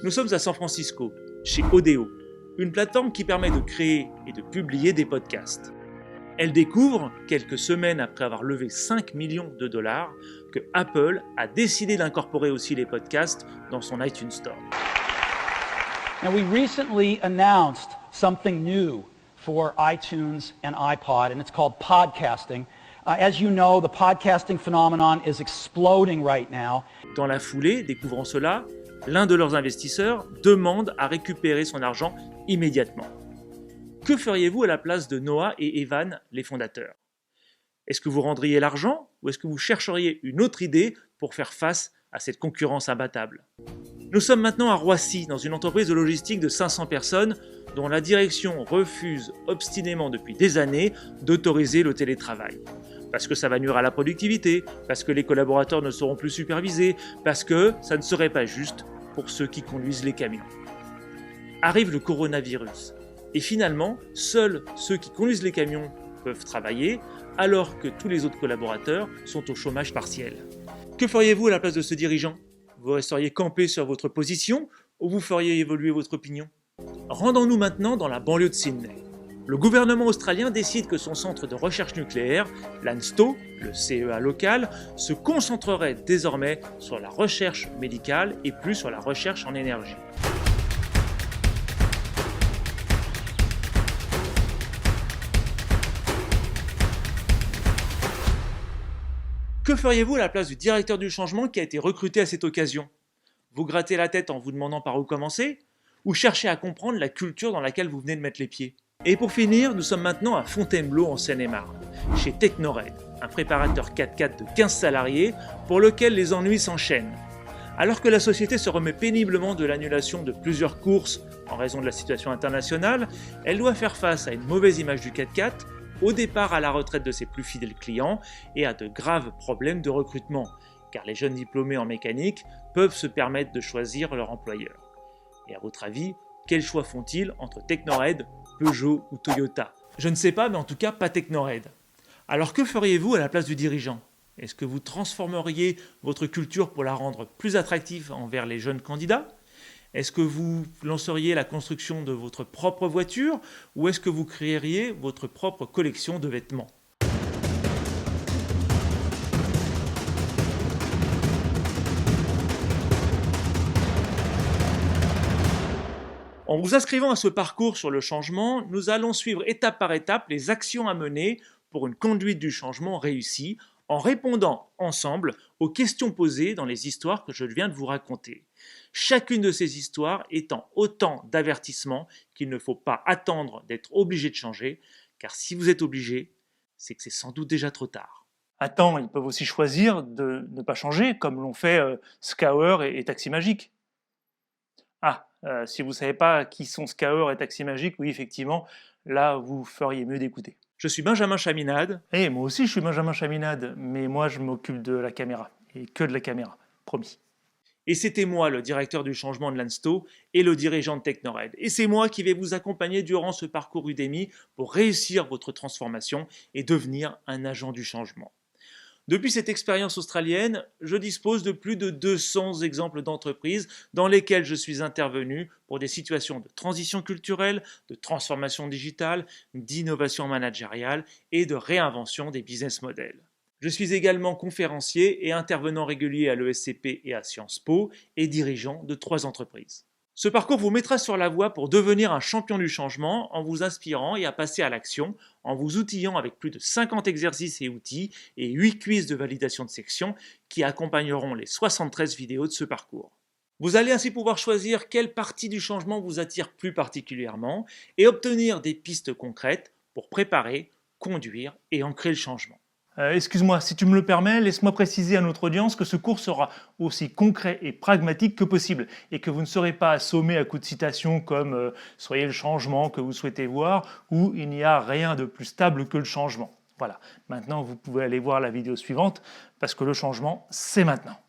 Nous sommes à San Francisco, chez Odeo, une plateforme qui permet de créer et de publier des podcasts. Elle découvre, quelques semaines après avoir levé 5 millions de dollars, que Apple a décidé d'incorporer aussi les podcasts dans son iTunes Store. Now, we recently announced something new for iTunes and iPod, and it's called podcasting. As you know, the podcasting phenomenon is exploding right now. Dans la foulée, découvrant cela, l'un de leurs investisseurs demande à récupérer son argent immédiatement. Que feriez-vous à la place de Noah et Evan, les fondateurs? Est-ce que vous rendriez l'argent ou est-ce que vous chercheriez une autre idée pour faire face à cette concurrence imbattable? Nous sommes maintenant à Roissy, dans une entreprise de logistique de 500 personnes dont la direction refuse obstinément depuis des années d'autoriser le télétravail. Parce que ça va nuire à la productivité, parce que les collaborateurs ne seront plus supervisés, parce que ça ne serait pas juste pour ceux qui conduisent les camions. Arrive le coronavirus. Et finalement, seuls ceux qui conduisent les camions peuvent travailler, alors que tous les autres collaborateurs sont au chômage partiel. Que feriez-vous à la place de ce dirigeant? Vous resteriez campé sur votre position ou vous feriez évoluer votre opinion? Rendons-nous maintenant dans la banlieue de Sydney. Le gouvernement australien décide que son centre de recherche nucléaire, l'ANSTO, le CEA local, se concentrerait désormais sur la recherche médicale et plus sur la recherche en énergie. Que feriez-vous à la place du directeur du changement qui a été recruté à cette occasion? Vous grattez la tête en vous demandant par où commencer? Ou cherchez à comprendre la culture dans laquelle vous venez de mettre les pieds? Et pour finir, nous sommes maintenant à Fontainebleau en Seine-et-Marne, chez Technored, un préparateur 4x4 de 15 salariés pour lequel les ennuis s'enchaînent. Alors que la société se remet péniblement de l'annulation de plusieurs courses en raison de la situation internationale, elle doit faire face à une mauvaise image du 4x4, au départ à la retraite de ses plus fidèles clients et à de graves problèmes de recrutement, car les jeunes diplômés en mécanique peuvent se permettre de choisir leur employeur. Et à votre avis, quel choix font-ils entre Technored, Peugeot ou Toyota? Je ne sais pas, mais en tout cas pas Technored. Alors que feriez-vous à la place du dirigeant? Est-ce que vous transformeriez votre culture pour la rendre plus attractive envers les jeunes candidats? Est-ce que vous lanceriez la construction de votre propre voiture ou est-ce que vous créeriez votre propre collection de vêtements? En vous inscrivant à ce parcours sur le changement, nous allons suivre étape par étape les actions à mener pour une conduite du changement réussie en répondant ensemble aux questions posées dans les histoires que je viens de vous raconter. Chacune de ces histoires étant autant d'avertissements qu'il ne faut pas attendre d'être obligé de changer, car si vous êtes obligé, c'est que c'est sans doute déjà trop tard. Attends, ils peuvent aussi choisir de ne pas changer, comme l'ont fait Scour et Taxi Magique. Si vous ne savez pas qui sont Scour et Taxi Magique, oui, effectivement, là, vous feriez mieux d'écouter. Je suis Benjamin Chaminade. Moi aussi, je suis Benjamin Chaminade, mais moi, je m'occupe de la caméra, et que de la caméra, promis. Et c'était moi, le directeur du changement de l'ANSTO et le dirigeant de Technored. Et c'est moi qui vais vous accompagner durant ce parcours Udemy pour réussir votre transformation et devenir un agent du changement. Depuis cette expérience australienne, je dispose de plus de 200 exemples d'entreprises dans lesquelles je suis intervenu pour des situations de transition culturelle, de transformation digitale, d'innovation managériale et de réinvention des business models. Je suis également conférencier et intervenant régulier à l'ESCP et à Sciences Po et dirigeant de 3 entreprises. Ce parcours vous mettra sur la voie pour devenir un champion du changement en vous inspirant et à passer à l'action, en vous outillant avec plus de 50 exercices et outils et 8 quiz de validation de section qui accompagneront les 73 vidéos de ce parcours. Vous allez ainsi pouvoir choisir quelle partie du changement vous attire plus particulièrement et obtenir des pistes concrètes pour préparer, conduire et ancrer le changement. Excuse-moi, si tu me le permets, laisse-moi préciser à notre audience que ce cours sera aussi concret et pragmatique que possible et que vous ne serez pas assommé à coups de citations comme soyez le changement que vous souhaitez voir » ou « il n'y a rien de plus stable que le changement ». Voilà, maintenant vous pouvez aller voir la vidéo suivante parce que le changement, c'est maintenant.